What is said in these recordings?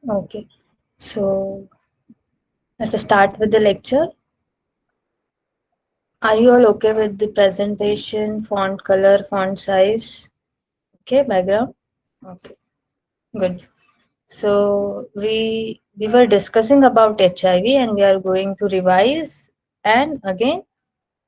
Okay, so let's start with the lecture. Are you all okay with the presentation, font color, font size? Okay, background. Okay, good. So we were discussing about HIV and we are going to revise and again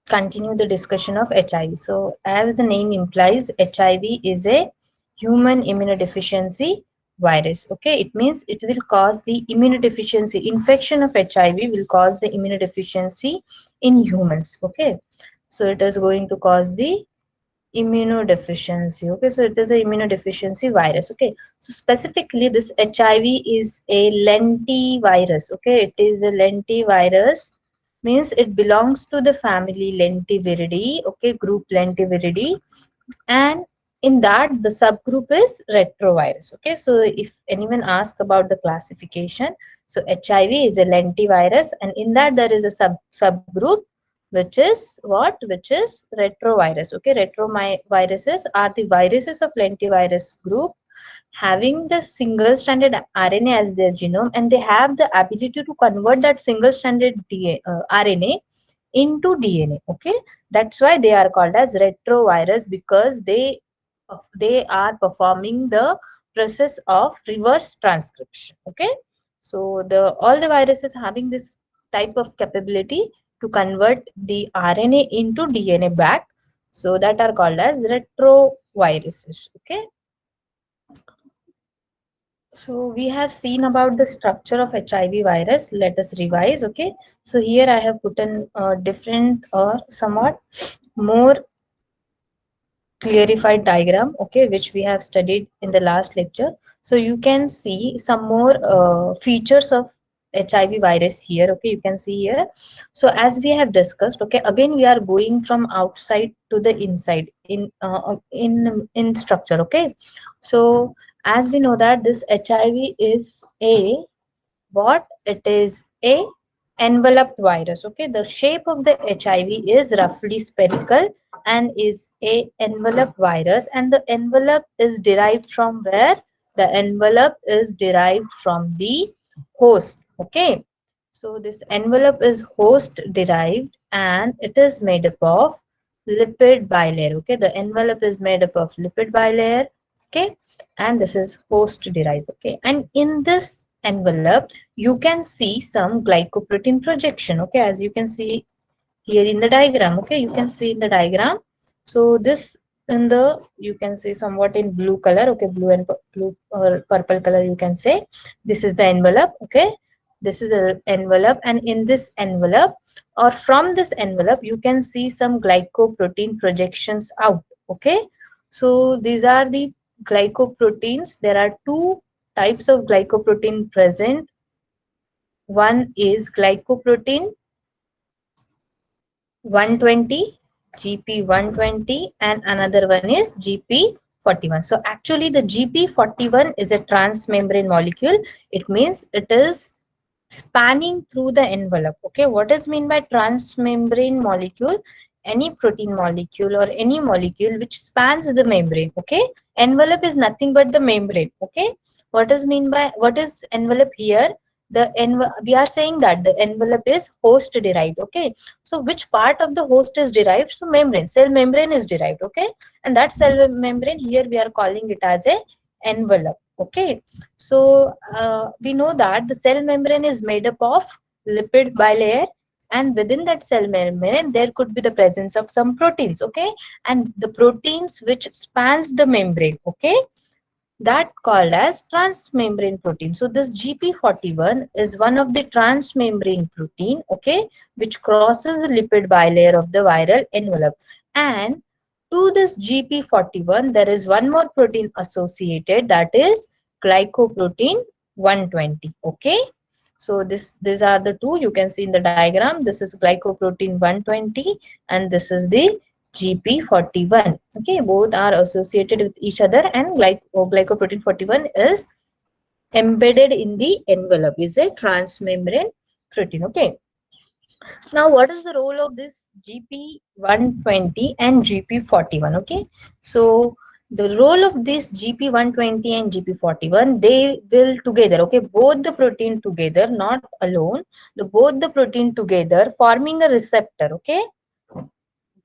continue the discussion of HIV. So as the name implies, HIV is a human immunodeficiency virus. Okay, it means it will cause the immunodeficiency. Infection of HIV will cause the immunodeficiency in humans. Okay, so it is going to cause the immunodeficiency. Okay, so it is a immunodeficiency virus. Okay, so specifically this HIV is a lentivirus. Okay, it is a lentivirus, means it belongs to the family Lentiviridae. Okay, group Lentiviridae, and in that the subgroup is retrovirus. Okay, so if anyone asks about the classification, so HIV is a lentivirus and in that there is a subgroup which is what, which is retrovirus. Okay, retroviruses are the viruses of lentivirus group having the single stranded RNA as their genome, and they have the ability to convert that single stranded RNA into DNA. Okay, that's why they are called as retrovirus, because they are performing the process of reverse transcription. Okay, so the all the viruses having this type of capability to convert the RNA into DNA back, so that are called as retroviruses. Okay, so we have seen about the structure of HIV virus. Let us revise. Okay, so here I have put in a different or somewhat more clarified diagram, okay, which we have studied in the last lecture. So you can see some more features of HIV virus here. Okay, you can see here. So as we have discussed, okay, again we are going from outside to the inside in structure. Okay, so as we know that this HIV is a what, it is a enveloped virus. Okay, the shape of the HIV is roughly spherical and is a enveloped virus, and the envelope is derived from where, the envelope is derived from the host. Okay, so this envelope is host derived and it is made up of lipid bilayer. Okay, the envelope is made up of lipid bilayer. Okay, and this is host derived. Okay, and in this envelope you can see some glycoprotein projection. Okay, as you can see here in the diagram. Okay, you can see in the diagram. So this in the, you can see somewhat in blue color. Okay, blue and blue or purple color, you can say this is the envelope. Okay, this is the envelope, and in this envelope or from this envelope you can see some glycoprotein projections out. Okay, so these are the glycoproteins. There are two types of glycoprotein present. One is glycoprotein 120, GP 120, and another one is GP 41. So actually the GP 41 is a transmembrane molecule. It means it is spanning through the envelope. Okay, what is mean by transmembrane molecule? Any protein molecule or any molecule which spans the membrane. Okay, envelope is nothing but the membrane. Okay, what is mean by, what is envelope here? We are saying that the envelope is host derived. Okay, so which part of the host is derived? So membrane, cell membrane is derived. Okay, and that cell membrane here we are calling it as a envelope. Okay, so we know that the cell membrane is made up of lipid bilayer, and within that cell membrane there could be the presence of some proteins. Okay, and the proteins which spans the membrane. Okay, that called as transmembrane protein. So this GP41 is one of the transmembrane protein, okay, which crosses the lipid bilayer of the viral envelope. And to this GP41, there is one more protein associated, that is glycoprotein 120. Okay, so these are the two you can see in the diagram. This is glycoprotein 120 and this is the GP41. Okay, both are associated with each other, and glycoprotein 41 is embedded in the envelope, is a transmembrane protein. Okay, now what is the role of this GP120 and GP41? Okay, so the role of this GP120 and GP41, they will together, okay, both the protein together, not alone, the both the protein together forming a receptor, okay.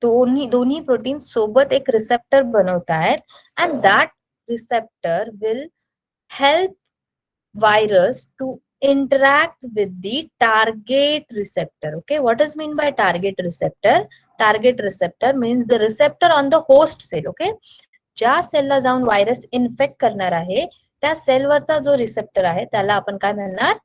दोन्ही दोन्ही protein सोबत एक receptor बनवतायत and that receptor will help virus to interact with the target receptor. Okay, what does mean by target receptor? Target receptor means the receptor on the host cell. Okay, ज्या सेलला जाऊन virus infect करणार आहे त्या सेलवरचा जो receptor आहे त्याला आपण काय म्हणणार?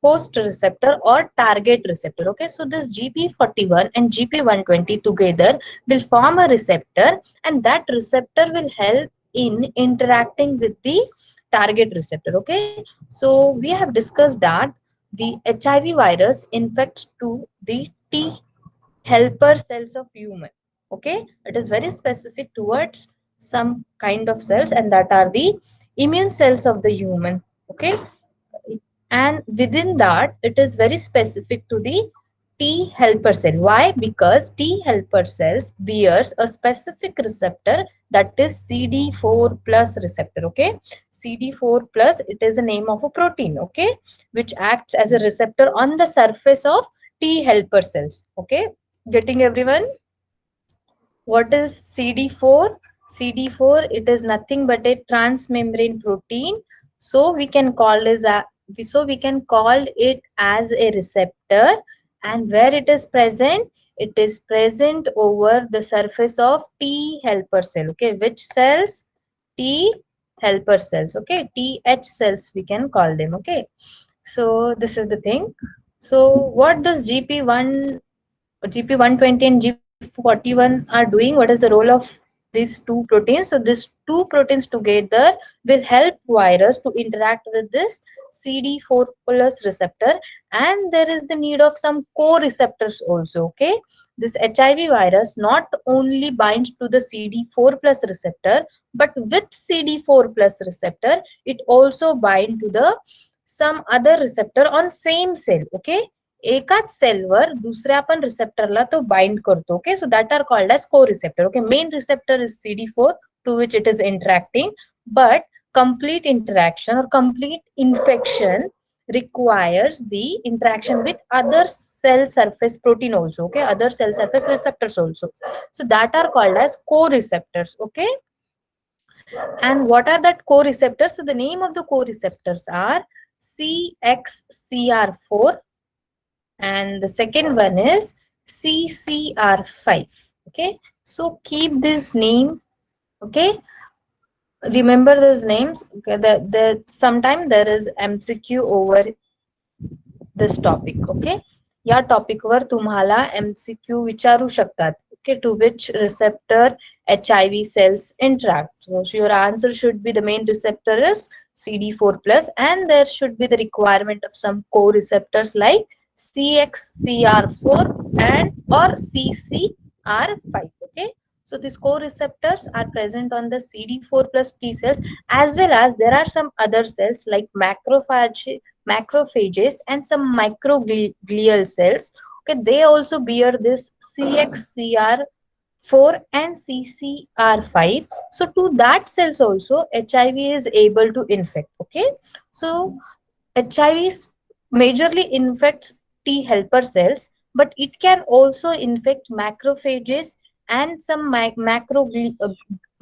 host receptor or target receptor. Okay, so this GP41 and GP120 together will form a receptor, and that receptor will help in interacting with the target receptor. Okay, so we have discussed that the HIV virus infects to the T helper cells of human. Okay, it is very specific towards some kind of cells, and that are the immune cells of the human. Okay, and within that it is very specific to the T helper cell. Why? Because T helper cells bears a specific receptor, that is CD4 plus receptor. Okay, CD4 plus, it is a name of a protein, okay, which acts as a receptor on the surface of T helper cells. Okay, getting everyone? What is CD4? CD4, it is nothing but a transmembrane protein. So we can call we can call it as a receptor. And where it is present? It is present over the surface of T helper cell. Okay, which cells? T helper cells. Okay, TH cells we can call them. Okay, so this is the thing. So what does GP120 and GP41 are doing? What is the role of these two proteins? So these two proteins together will help virus to interact with this CD4 plus receptor, and there is the need of some co-receptors also. Okay, this HIV virus not only binds to the CD4 plus receptor, but with CD4 plus receptor it also bind to the some other receptor on same cell. Okay, एकाच सेलवर दुसऱ्या पण रिसेप्टरला तो bind करतो. Okay, so that are called as co receptor. Okay, main receptor is CD4 to which it is interacting, but complete interaction or complete infection requires the interaction with other cell surface protein also. Okay, other cell surface receptors also, so that are called as co-receptors. Okay, and what are that co-receptors? So the name of the co-receptors are CXCR4, and the second one is CCR5. Okay, so keep this name. Okay, remember those names. Okay, the sometime there is MCQ over this topic. Okay, या topic वर तुम्हाला MCQ विचारू शकतात. Okay, to which receptor HIV cells interact? So your answer should be the main receptor is CD4 plus, and there should be the requirement of some co-receptors like CXCR4 and or CCR5. Okay, so these co-receptors are present on the CD4 plus T cells, as well as there are some other cells like macrophages and some microglial cells. Okay, they also bear this CXCR4 and CCR5. So to that cells also HIV is able to infect. Okay, so HIV majorly infects T helper cells, but it can also infect macrophages and some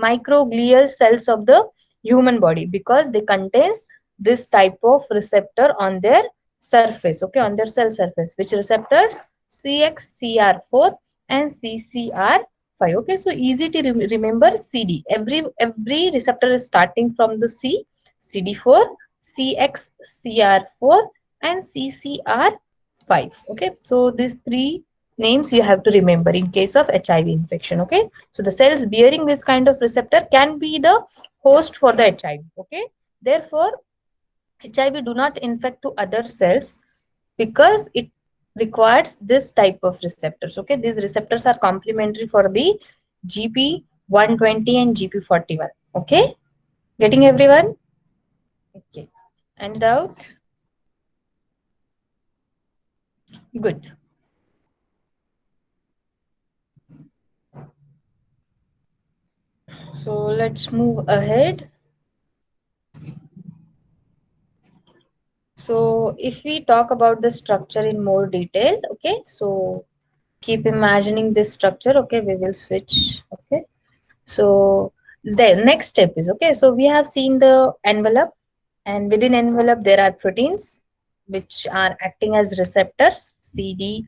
microglial cells of the human body, because they contains this type of receptor on their surface. Okay, on their cell surface, which receptors? CXCR4 and CCR5. Okay, so easy to remember. CD, every receptor is starting from the CD4, CXCR4 and CCR5. Okay, so these three names you have to remember in case of HIV infection. Okay, so the cells bearing this kind of receptor can be the host for the HIV. Okay, therefore HIV do not infect to other cells because it requires this type of receptors. Okay, these receptors are complementary for the GP120 and GP41. Okay, getting everyone? Okay, and out. Good. So let's move ahead. So if we talk about the structure in more detail, okay, so keep imagining this structure, okay, we will switch, okay. So the next step is, okay, so we have seen the envelope, and within envelope there are proteins which are acting as receptors, CD,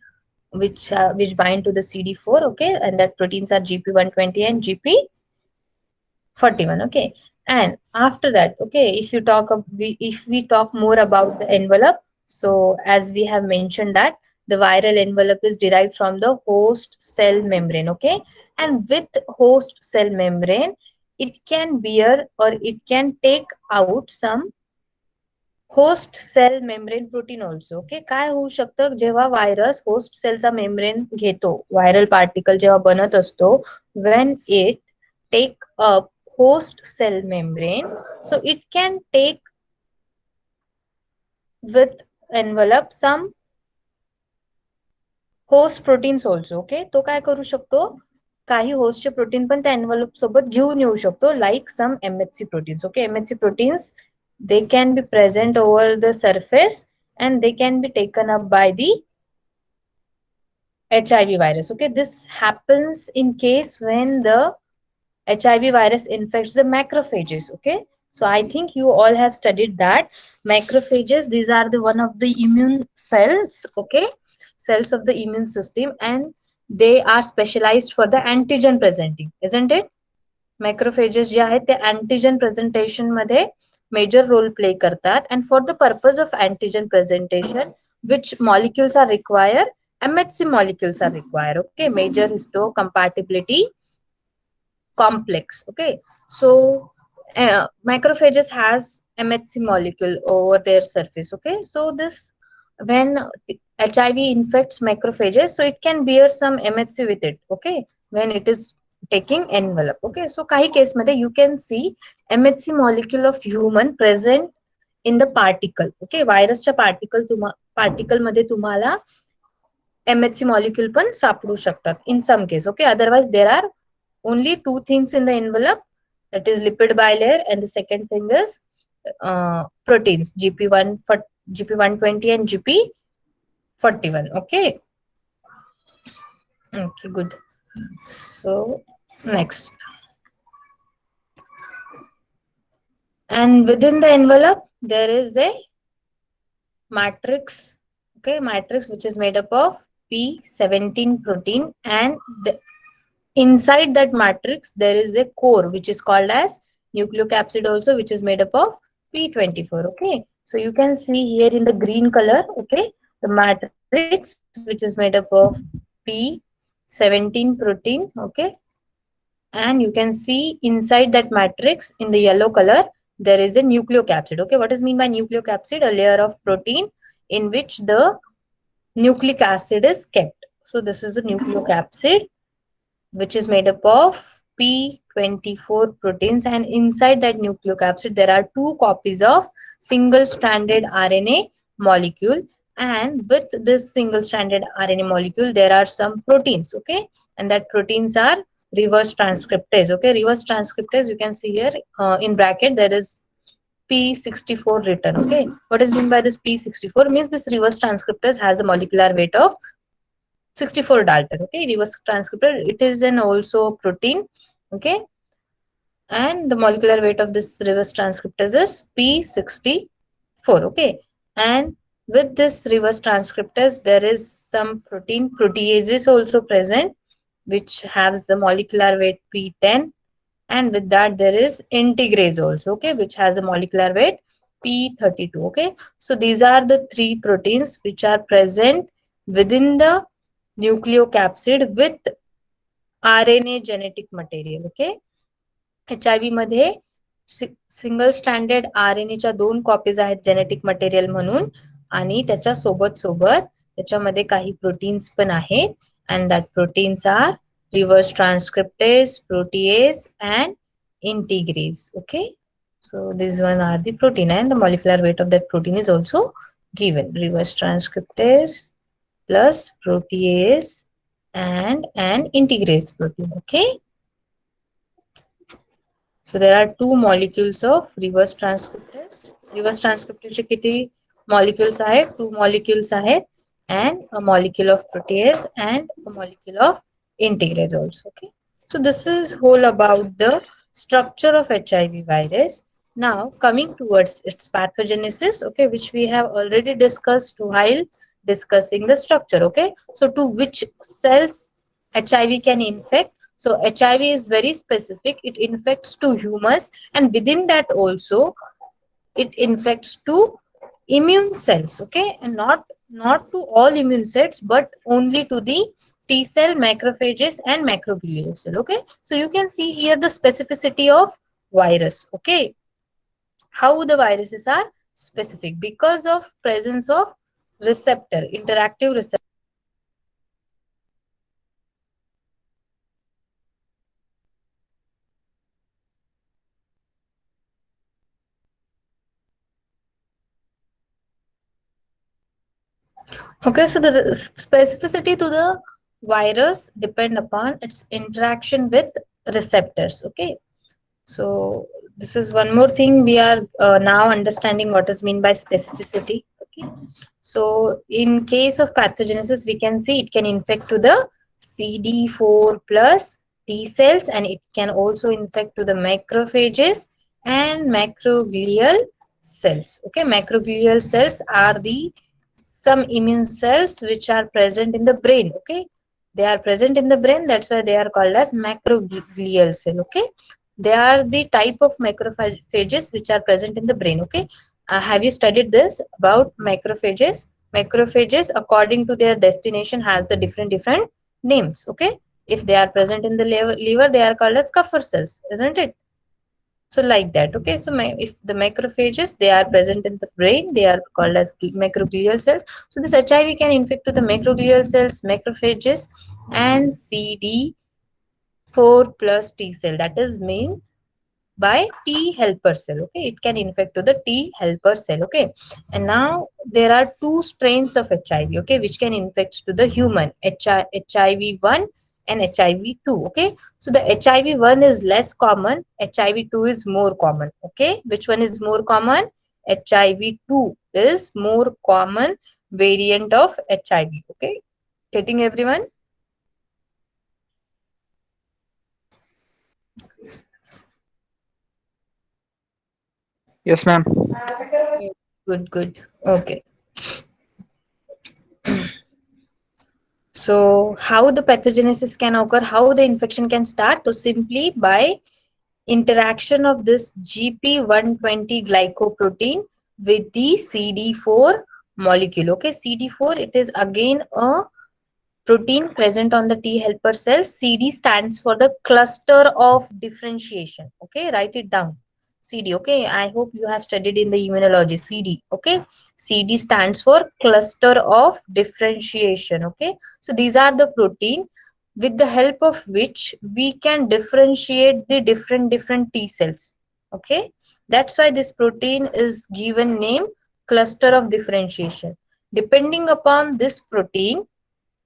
which bind to the CD4, okay, and that proteins are GP120 and GP41, okay. And after that, okay, if we talk more about the envelope, so as we have mentioned that the viral envelope is derived from the host cell membrane, okay. And with host cell membrane, it can bear or it can take out some host cell membrane protein also, okay. काय होऊ शकतं जेव्हा virus host सेलचा membrane घेतो, viral particle जेव्हा बनत असतो, when it take up host cell membrane, so it can take with envelope some host proteins also, okay. तो काय करू शकतो, काही होस्टचे प्रोटीन पण त्या एनव्हलप सोबत घेऊन येऊ शकतो, like some MHC proteins, okay. MHC proteins, they can be present over the surface and they can be taken up by the HIV virus, okay. This happens in case when the HIV virus infects the macrophages, okay. So I think you all have studied that macrophages, these are the one of the immune cells, okay, cells of the immune system, and they are specialized for the antigen presenting, isn't it? Macrophages जे आहेत ते antigen presentation मध्ये major role play करतात, and for the purpose of antigen presentation, which molecules are required, MHC molecules are required, okay, major histocompatibility complex, okay. So macrophages has MHC molecule over their surface, okay. So this, when HIV infects macrophages, so it can bear some MHC with it, okay, when it is taking envelope, okay. So काही case मध्ये you can see MHC molecule of human present in the particle, okay. व्हायरसच्या particle मध्ये तुम्हाला MHC molecule पण सापडू शकतात in some case, okay. Otherwise there are only two things in the envelope, that is lipid bilayer, and the second thing is proteins, GP120 and GP41, okay. Okay, good. So next, and within the envelope there is a matrix, okay, matrix which is made up of P17 protein, and inside that matrix there is a core which is called as nucleocapsid also, which is made up of P24, okay. So you can see here in the green color, okay, the matrix which is made up of P17 protein, okay. And you can see inside that matrix in the yellow color there is a nucleocapsid, okay. What is mean by nucleocapsid? A layer of protein in which the nucleic acid is kept. So this is the nucleocapsid which is made up of P24 proteins, and inside that nucleocapsid there are two copies of single stranded RNA molecule, and with this single stranded RNA molecule there are some proteins, okay, and that proteins are reverse transcriptase, okay. Reverse transcriptase, you can see here in bracket there is P64 written, okay. What is meant by this P64? Means this reverse transcriptase has a molecular weight of 64 Dalton, okay. Reverse transcriptor, it is an also protein, okay, and the molecular weight of this reverse transcriptase is P64, okay. And with this reverse transcriptase there is some protein proteases also present, which has the molecular weight P10, and with that there is integrase also, okay, which has a molecular weight P32, okay. So these are the three proteins which are present within the nucleocapsid with RNA genetic material, okay. HIV मध्ये single standard RNA च्या दोन copies आहेत genetic material म्हणून, आणि त्याच्या सोबत सोबत त्याच्यामध्ये काही प्रोटीन्स पण आहेत, and that proteins are reverse transcriptase, protease and integrase, okay. So these one are the protein, and the molecular weight of that protein is also given, reverse transcriptase plus protease and an integrase protein, okay. So there are two molecules of reverse transcriptase. Reverse transcriptase किती molecules आहेत? Two molecules आहेत, and a molecule of protease and a molecule of integrase also. Okay. So this is whole about the structure of HIV virus. Now coming towards its pathogenesis, okay, which we have already discussed while discussing the structure. Okay. So to which cells HIV can infect? So HIV is very specific. It infects to humans, and within that also it infects to immune cells. Okay, and not to all immune cells, but only to the T cell, macrophages, and macroglial cell. Okay, so you can see here the specificity of virus. Okay, how the viruses are specific because of presence of receptor, interactive receptor. Okay, so the specificity to the virus depend upon its interaction with receptors. Okay, so this is one more thing we are now understanding what is mean by specificity. Okay, so in case of pathogenesis, we can see it can infect to the CD4 plus T cells, and it can also infect to the macrophages and macroglial cells. Okay, macroglial cells are the some immune cells which are present in the brain. Okay, they are present in the brain, that's why they are called as macroglial cell. Okay, they are the type of macrophages which are present in the brain. Okay, have you studied this about macrophages? Macrophages, according to their destination, has the different names. Okay, if they are present in the liver, they are called as Kupffer cells, isn't it? So like that. Okay, so if the macrophages they are present in the brain, they are called as macroglial cells. So this HIV can infect to the macroglial cells, macrophages, and CD4 plus T cell. That is mean by T helper cell. Okay, it can infect to the T helper cell. Okay, and now there are two strains of HIV. Okay, which can infect to the human, HIV1 and HIV2. Okay, so the HIV1 is less common, HIV2 is more common. Okay, which one is more common? HIV2 is more common variant of HIV. Okay, getting everyone? Yes, ma'am. Good, good. Okay. So how the pathogenesis can occur, how the infection can start? So simply by interaction of this GP120 glycoprotein with the CD4 molecule. Okay, CD4, it is again a protein present on the T helper cells. CD stands for the cluster of differentiation. Okay, write it down. CD. Okay, I hope you have studied in the immunology. CD. Okay, CD stands for cluster of differentiation. Okay, so these are the protein with the help of which we can differentiate the different T cells. Okay, that's why this protein is given name cluster of differentiation. Depending upon this protein,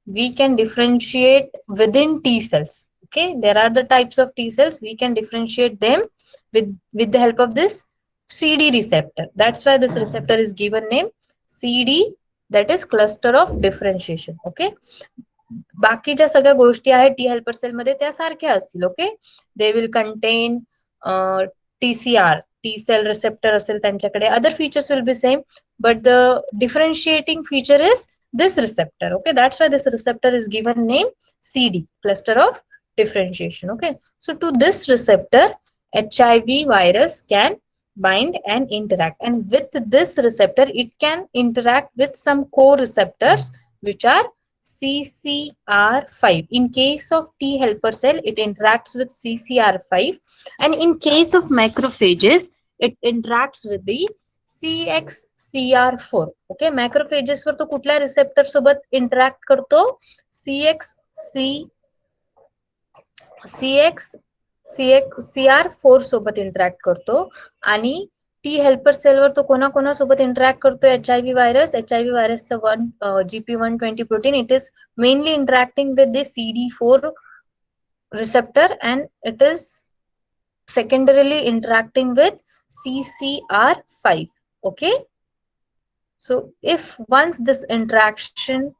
we can differentiate within T cells. Okay, there are the types of T cells. We can differentiate them with the help of this CD receptor. That's why this receptor is given name CD, that is cluster of differentiation. Okay, बाकीच्या सगळ्या गोष्टी आहेत T helper cell मध्ये त्या सारख्या असतील. Okay, they will contain TCR, T cell receptor असेल त्यांच्याकडे, other features will be same, but the differentiating feature is this receptor. Okay, that's why this receptor is given name CD, cluster of differentiation. Okay, so to this receptor HIV virus can bind and interact, and with this receptor it can interact with some co-receptors which are CCR5. In case of T helper cell, it interacts with CCR5, and in case of macrophages, it interacts with the CXCR4. Okay, macrophages वर तो कुठल्या receptor सोबत interact करतो? CXCR4 सोबत interact करतो, आणि T helper सेलवर तो कोणाकोणासोबत interact करतो? HIV virus. HIV व्हायरसचं GP120 protein, it is mainly interacting with the CD4 receptor, and it is secondarily interacting with CCR5. Okay, so if once this interaction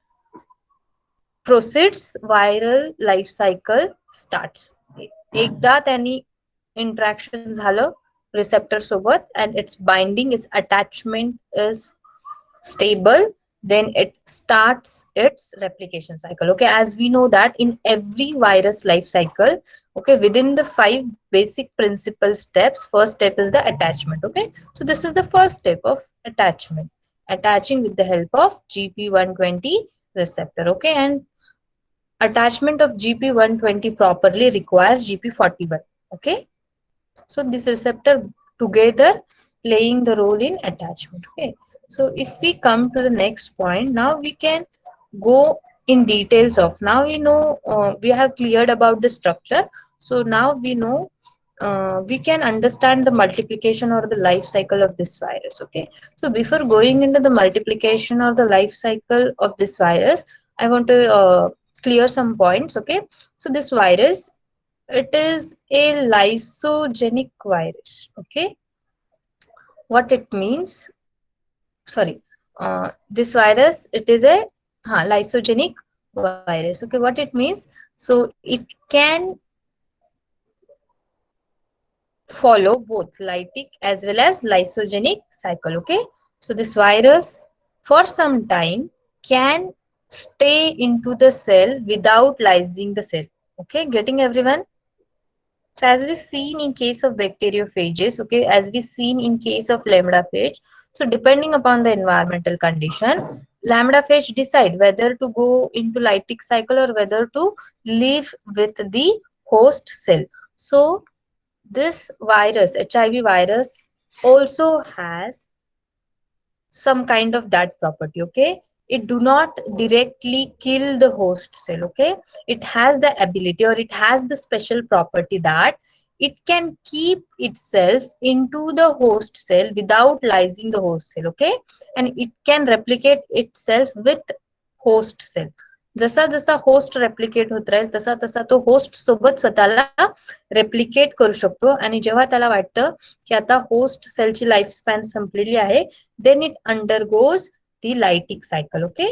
proceeds, viral life cycle starts. एकदा त्यांनी interaction झालं receptor सोबत and its binding, its attachment is stable, then it starts its replication cycle. Okay, as we know that in every virus life cycle, okay, within the 5 basic principal steps, first step is the attachment. Okay, so this is the first step of attachment, attaching with the help of GP120 receptor. Okay, and attachment of GP120 properly requires GP41. Okay, so this receptor together playing the role in attachment. Okay, so if we come to the next point, now we can go in details of, now we know, we have cleared about the structure, so now we know, we can understand the multiplication or the life cycle of this virus. Okay, so before going into the multiplication or the life cycle of this virus, I want to clear some points. Okay, so this virus, it is a lysogenic virus. Okay, what it means, sorry, this virus, it is a lysogenic virus. Okay, what it means, so it can follow both lytic as well as lysogenic cycle. Okay, so this virus for some time can stay into the cell without lysing the cell. Okay, getting everyone? So as we seen in case of bacteriophages, okay, as we seen in case of lambda-phage, so depending upon the environmental condition, lambda-phage decide whether to go into lytic cycle or whether to live with the host cell. So this virus, HIV virus, also has some kind of that property. Okay, it do not directly kill the host cell. Okay, it has the ability or it has the special property that it can keep itself into the host cell without lysing the host cell. Okay, and it can replicate itself with host cell. जसा जसा host replicate होत राहील तसा तसा तो host सोबत स्वतःला replicate करू शकतो, आणि जेव्हा त्याला वाटतं की आता होस्ट सेलची लाईफ स्पॅन संपलेली आहे, then it undergoes the lytic cycle. Okay,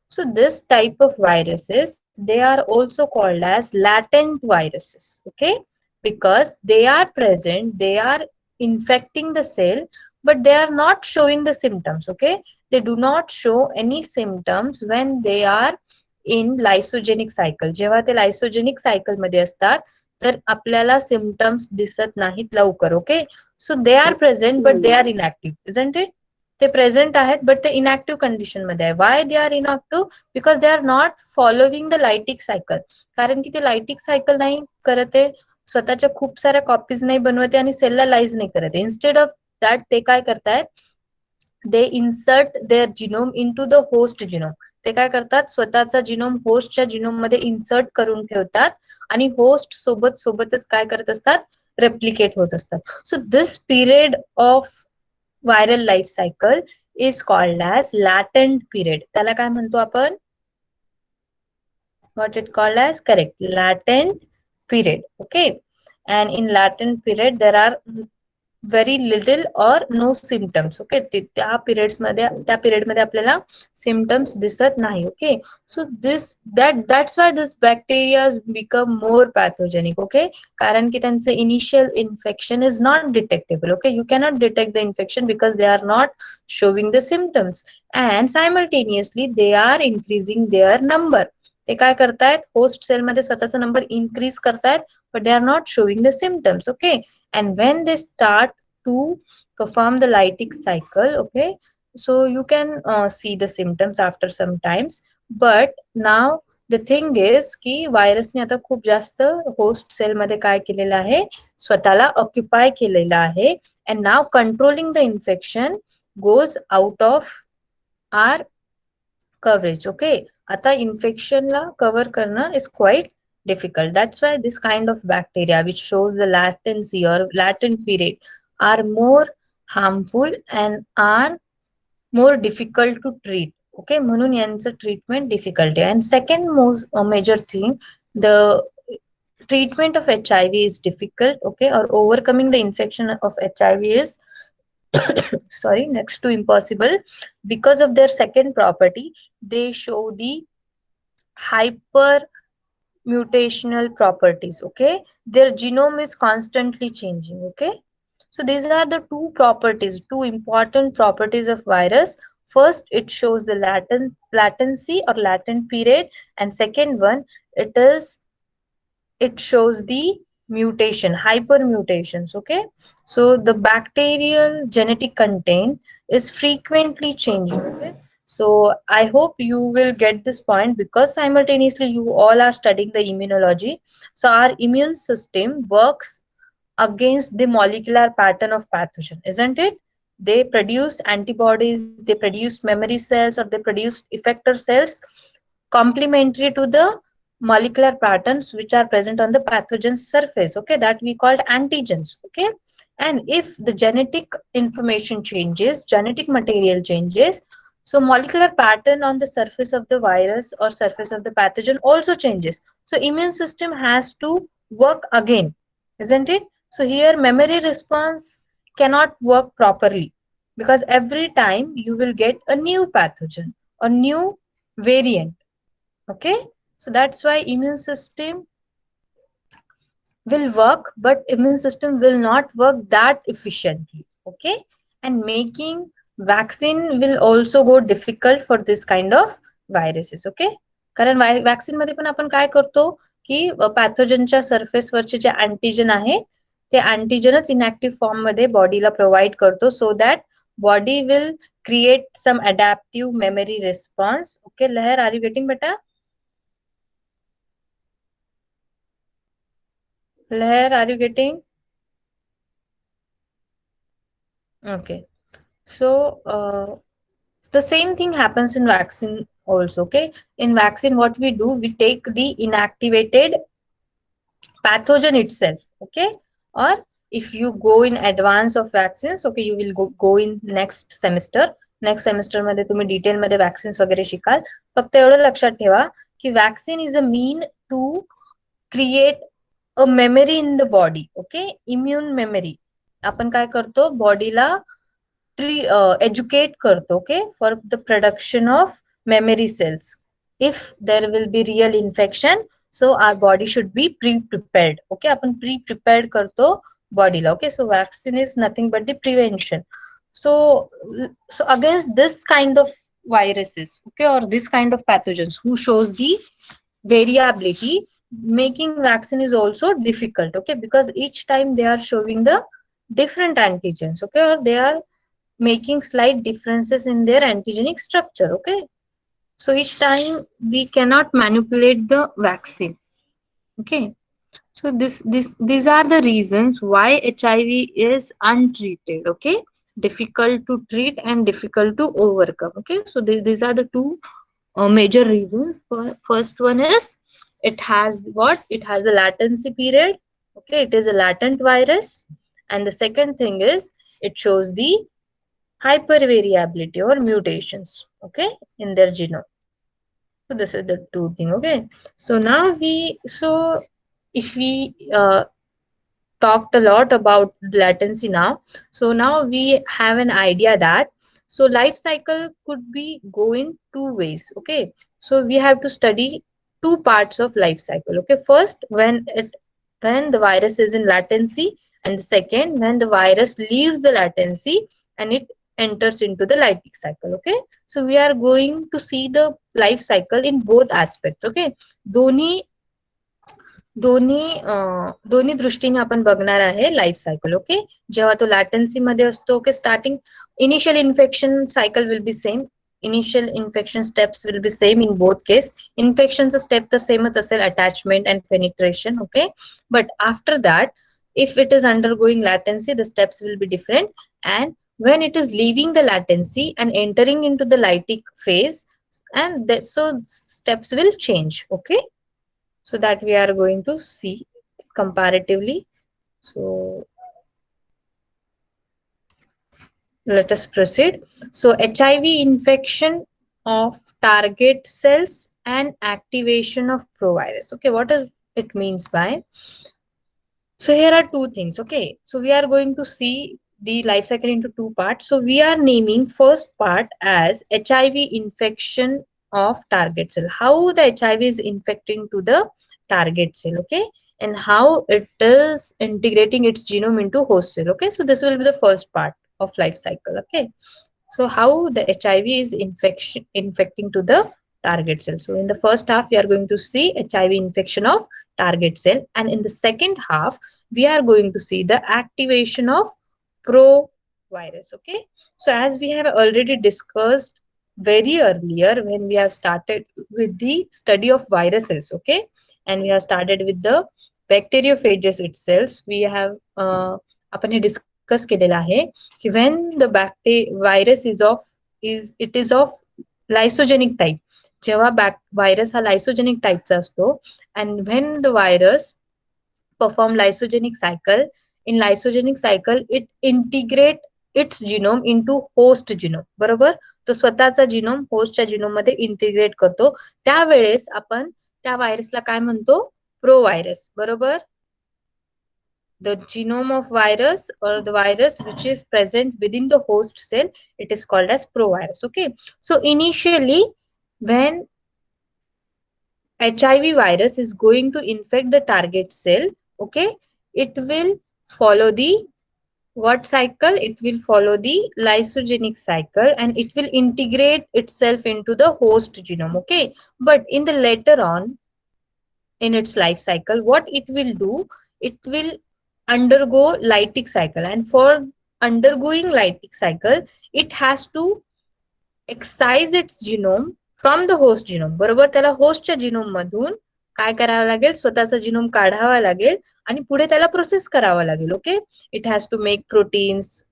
so this type of viruses, they are also called as latent viruses. Okay, because they are present, they are infecting the cell, but they are not showing the symptoms. Okay, they do not show any symptoms when they are in lysogenic cycle. जेव्हा ते lysogenic cycle मध्ये असतात तर आपल्याला symptoms दिसत नाहीत लवकर. Okay, so they are present but they are inactive, isn't it? ते प्रेझेंट आहेत बट ते इनॅक्टिव्ह कंडिशन मध्ये आहे. Why they are inactive? Because they are not following the lytic cycle. कारण की ते लायटिक सायकल नाही करत आहे, स्वतःच्या खूप साऱ्या कॉपीज नाही बनवते आणि सेलला लाईज नाही करत. इन्स्टेड ऑफ दॅट ते काय करतायत, they insert their genome into the host genome. ते काय करतात, स्वतःचा जिनोम होस्टच्या जिनोम मध्ये इन्सर्ट करून ठेवतात आणि होस्ट सोबत सोबतच काय करत असतात, रेप्लिकेट होत असतात. So this period of viral life cycle is called as latent period. त्याला काय म्हणतो आपण, what it called as, correct, latent period. Okay, and in latent period there are very little or no symptoms. Okay, त्या periods मध्ये, त्या period मध्ये आपल्याला symptoms दिसत नाही. Okay, so this that's why this bacteria become more pathogenic. Okay, कारण की त्यांचं initial infection is not detectable. Okay, you cannot detect the infection because they are not showing the symptoms, and simultaneously they are increasing their number. ते काय करतायत, host cell मध्ये स्वतःचा number increase करतायत, but they are not showing the symptoms. Okay, and when they start to perform the lytic cycle, okay, so you can see the symptoms after some times. But now the thing is की व्हायरसने आता खूप जास्त host cell मध्ये काय केलेलं आहे, स्वतःला occupy केलेलं आहे, and now controlling the infection goes out of our coverage. Okay, आता इन्फेक्शनला कव्हर करणं is quite difficult. That's why this kind of bacteria which shows the latency or latent period are more harmful and are more difficult to treat. Okay, म्हणून यांचं treatment difficult आहे. And second most major thing, the treatment of HIV is difficult, okay, or overcoming the infection of HIV is sorry, next to impossible because of their second property. They show the hyper mutational properties, okay. Their genome is constantly changing, okay. So these are the two properties, two important properties of virus. First, it shows the latency or latent period, and second one, it is it shows the mutation, hypermutations, okay. So the bacterial genetic content is frequently changing, okay. So I hope you will get this point because simultaneously you all are studying the immunology. So our immune system works against the molecular pattern of pathogen, isn't it? They produce antibodies, they produce memory cells, or they produce effector cells complementary to the molecular patterns which are present on the pathogen's surface, okay, that we called antigens, okay. And if the genetic information changes, genetic material changes, so molecular pattern on the surface of the virus or surface of the pathogen also changes. So immune system has to work again, isn't it? So here memory response cannot work properly because every time you will get a new pathogen, a new variant, okay. So that's why immune system will work, but immune system will not work that efficiently, okay. And making vaccine will also go difficult for this kind of viruses, okay. कारण vaccine मध्ये पण आपण काय करतो की पॅथोजनच्या surface वरचे जे antigen आहे ते अँटीजनच इनॅक्टिव्ह फॉर्म मध्ये बॉडीला प्रोव्हाइड करतो so that body will create some adaptive memory response okay लहर आर यू गेटिंग बेटा Lair, are you getting? Okay. So, the same thing happens in vaccine also, okay? In vaccine, what we do, we take the inactivated pathogen itself, okay? Or if you go in advance of vaccines, okay, you will go in next semester. Next semester मध्ये तुम्ही detail मध्ये vaccines वगैरे शिकाल फक्त एवढं लक्षात ठेवा की vaccine is a mean to create a memory in the body okay immune memory आपण काय करतो बॉडीला educate करतो okay for the production of memory cells if there will be real infection so our body should be pre-prepared okay आपण pre-prepared करतो बॉडीला okay so vaccine is nothing but the prevention so so against this kind of viruses okay or this kind of pathogens who shows the variability making vaccine is also difficult okay because each time they are showing the different antigens okay or they are making slight differences in their antigenic structure okay so each time we cannot manipulate the vaccine okay so these are the reasons why hiv is untreated okay difficult to treat and difficult to overcome okay so these are the two major reasons first one is it has what it has a latency period okay it is a latent virus and the second thing is it shows the hypervariability or mutations okay in their genome so this is the two thing okay so now we so if we talked a lot about latency now so now we have an idea that so life cycle could be go in two ways okay so we have to study two parts of life cycle okay first when the virus is in latency and the second when the virus leaves the latency and it enters into the lytic cycle okay so we are going to see the life cycle in both aspects okay दोन्ही दोन्ही दृष्टीने आपण बघणार आहे life cycle okay जेव्हा तो latency मध्ये असतो okay starting initial infection cycle will be same initial infection steps will be same in both case इन्फेक्शनचं स्टेप तर सेमच असेल attachment and penetration okay but after that if it is undergoing latency the steps will be different and when it is leaving the latency and entering into the lytic phase and that so steps will change okay so that we are going to see comparatively so let us proceed so hiv infection of target cells and activation of provirus okay what is it means by. So here are two things. Okay, so we are going to see the life cycle into two parts. So we are naming first part as HIV infection of target cell. How the HIV is infecting to the target cell. Okay, and how it is integrating its genome into host cell. Okay, so this will be the first part of life cycle. Okay, so how the HIV is infecting to the target cell. So in the first half, we are going to see HIV infection of target cell, and in the second half, we are going to see the activation of pro virus. Okay. So as we have already discussed very earlier when we have started with the study of viruses. Okay, and we have started with the bacteriophages itself. We have आपण हे discuss केलेलं आहे की when the virus is of lysogenic type. जेव्हा virus हा lysogenic typeचा असतो, and when the virus perform lysogenic cycle, in lysogenic cycle it integrate its genome into host genome. बरोबर, तो स्वतःचा जिनोम होस्टच्या जिनोम मध्ये इंटिग्रेट करतो. त्यावेळेस आपण त्या व्हायरसला काय म्हणतो? Pro virus. बरोबर, the genome of virus or the virus which is present within the host cell, it is called as provirus. Okay, so initially when HIV virus is going to infect the target cell, okay, it will follow the what cycle? It will follow the lysogenic cycle and it will integrate itself into the host genome. Okay, but in the later on in its life cycle, what it will do, it will undergo lytic cycle, and for undergoing lytic cycle it has to excise its genome from the host genome. बरोबर, त्याला होस्टच्या genome मधून काय करावं लागेल? स्वतःचा genome काढावा लागेल आणि पुढे त्याला प्रोसेस करावा लागेल. Okay, it has to make proteins.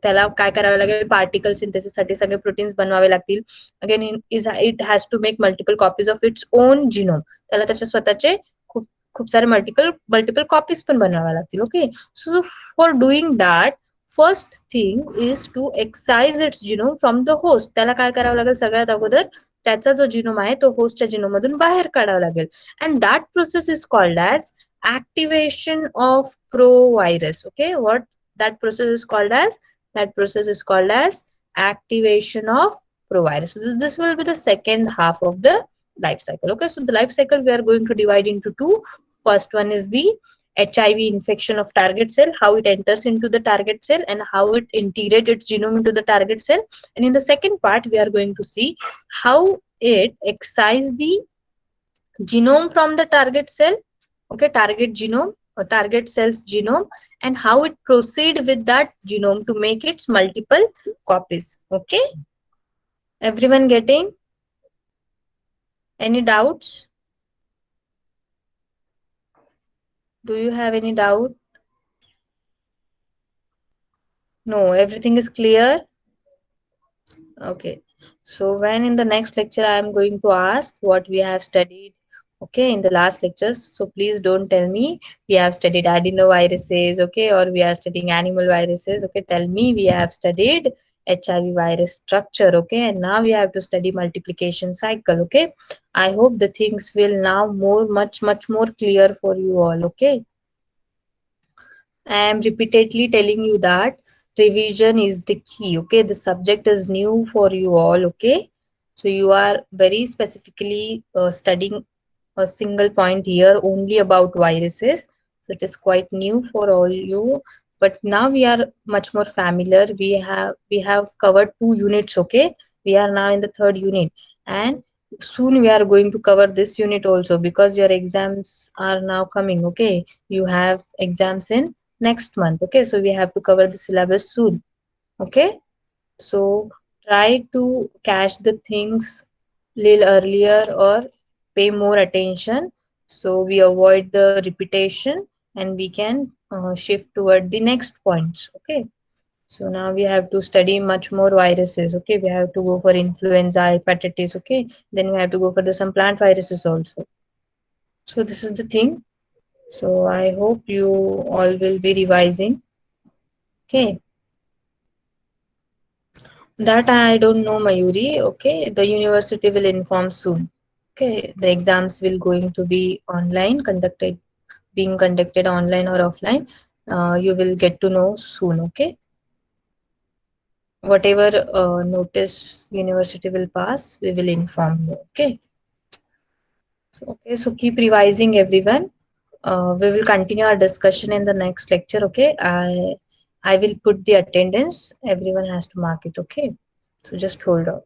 त्याला काय करावं लागेल? पार्टिकल सिंथेसिस साठी सगळे प्रोटीन्स बनवावे लागतील. Again it has to make multiple copies of its own genome. त्याला त्याचे स्वतःचे खूप खूप सारे मल्टिपल कॉपीज पण बनवाव्या लागतील. Okay, so for doing that, first thing is to excise its genome from the host. त्याला काय करावं लागेल? सगळ्यात अगोदर त्याचा जो जिनोम आहे तो होस्टच्या जिनोम मधून बाहेर काढावा लागेल. And that process is called as activation of provirus. Okay, what that process is called as? That process is called as activation of provirus. So this will be the second half of the life cycle. Okay, so the life cycle we are going to divide into two. First one is the HIV infection of target cell, how it enters into the target cell and how it integrates its genome into the target cell. And in the second part, we are going to see how it excise the genome from the target cell. Okay, target genome or target cell's genome, and how it proceed with that genome to make its multiple copies. Okay, everyone getting? Any doubts? Do you have any doubt? No, everything is clear. Okay, so when in the next lecture I am going to ask what we have studied, okay, in the last lectures. So please don't tell me we have studied adenoviruses, okay, or we are studying animal viruses. Okay, tell me we have studied HIV virus structure. Okay, and now we have to study multiplication cycle. Okay, I hope the things will now much more clear for you all. Okay, I am repeatedly telling you that revision is the key. Okay, the subject is new for you all. Okay, so you are very specifically studying a single point here only about viruses. So it is quite new for all you. But now we are much more familiar. We have covered 2 units. Okay, we are now in the third unit, and soon we are going to cover this unit also because your exams are now coming. Okay, you have exams in next month. Okay, so we have to cover the syllabus soon. Okay, so try to catch the things little earlier or pay more attention so we avoid the repetition and we can shift toward the next points. Okay, so now we have to study much more viruses. Okay, we have to go for influenza, hepatitis. Okay, then we have to go for the some plant viruses also. So this is the thing. So I hope you all will be revising. Okay, that I don't know, Mayuri. Okay, the university will inform soon. Okay, the exams will going to be online, being conducted online or offline. You will get to know soon. Okay, whatever notice university will pass, we will inform you. Okay. Okay, so keep revising, everyone. We will continue our discussion in the next lecture. Okay, I will put the attendance. Everyone has to mark it. Okay, so just hold on.